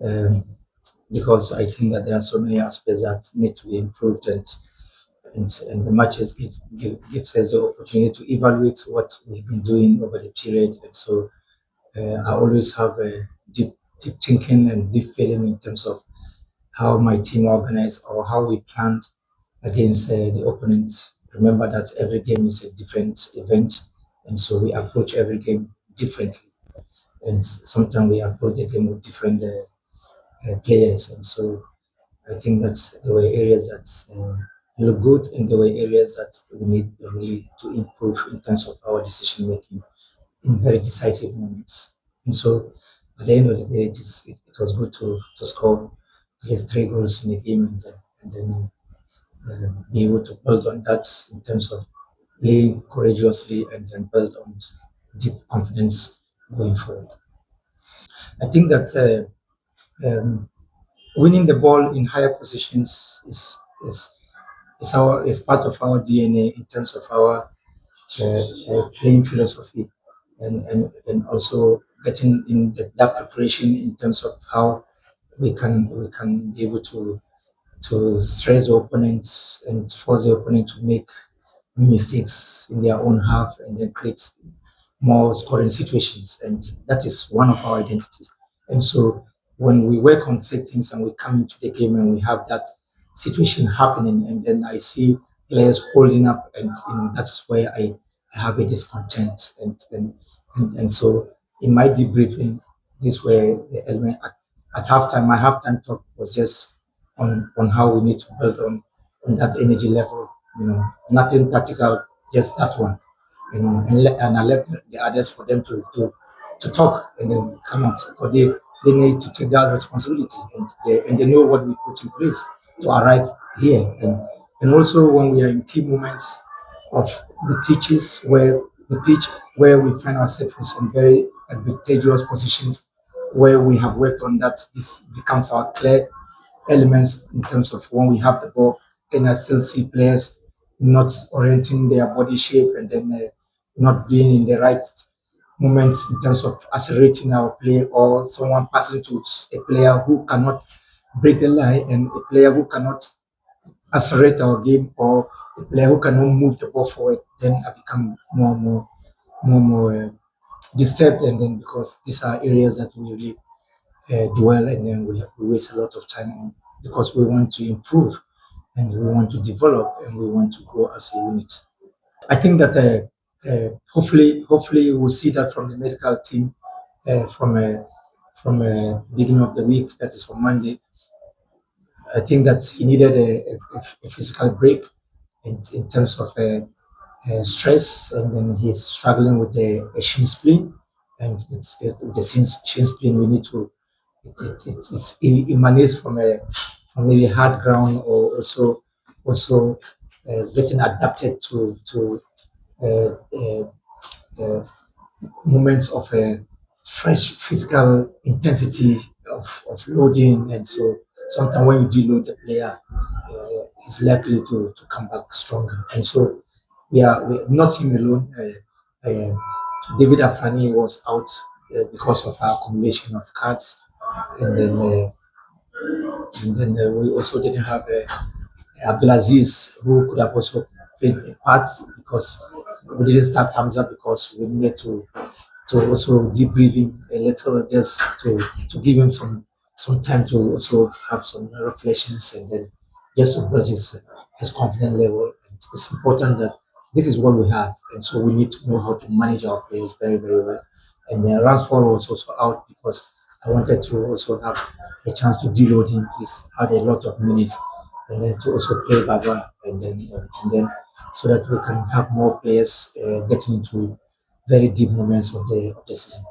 um, because I think that there are so many aspects that need to be improved, and the matches gives us the opportunity to evaluate what we've been doing over the period. And so I always have a deep thinking and deep feeling in terms of how my team organized or how we planned against the opponents. Remember that every game is a different event, and so we approach every game differently. And sometimes we approach the game with different players, and so I think that's there were areas that look good, and there were areas that we need really to improve in terms of our decision making in very decisive moments. And so at the end of the day, it was good to score at least 3 goals in the game, and then be able to build on that in terms of playing courageously and then build on deep confidence going forward. I think that winning the ball in higher positions is part of our DNA in terms of our playing philosophy, and also getting in that preparation in terms of how we can be able to stress the opponents and force the opponent to make mistakes in their own half and then create more scoring situations. And that is one of our identities. And so when we work on settings and we come into the game and we have that situation happening, and then I see players holding up, and that's where I have a discontent. And so in my debriefing, this were the element at halftime. My halftime talk was just on how we need to build on that energy level, nothing tactical, just that one, and I left the others for them to talk and then come out, because they need to take that responsibility, and they know what we put in place to arrive here. And also when we are in key moments of the pitches where the pitch where we find ourselves in some very advantageous positions where we have worked on that, this becomes our clear elements in terms of when we have the ball, and I still see players not orienting their body shape, and then not being in the right moments in terms of accelerating our play, or someone passing to a player who cannot break the line, and a player who cannot accelerate our game, or a player who cannot move the ball forward. Then I become more disturbed, and then because these are areas that we really dwell, and then we waste a lot of time on, because we want to improve and we want to develop and we want to grow as a unit. I think that hopefully we'll see that from the medical team from beginning of the week, that is from Monday. I think that he needed a physical break in terms of stress, and then he's struggling with a shin spleen, and the shin spleen we need to it emanates from maybe hard ground, or also getting adapted to uh, uh, uh, moments of a fresh physical intensity of loading. And so sometimes when you deload the player, he's likely to come back stronger. And so we're not him alone. David Afani was out because of our accumulation of cards, and then we also didn't have Abdulaziz, who could have also played a part, because we didn't start Hamza because we needed to also debrief him a little, just to give him some time to also have some reflections, and then just to build his confidence level. And it's important that this is what we have, and so we need to know how to manage our players very well. And then Ransford was also out because I wanted to also have a chance to deload him. He's had a lot of minutes, and then to also play Baba, and then so that we can have more players getting into very deep moments of the season.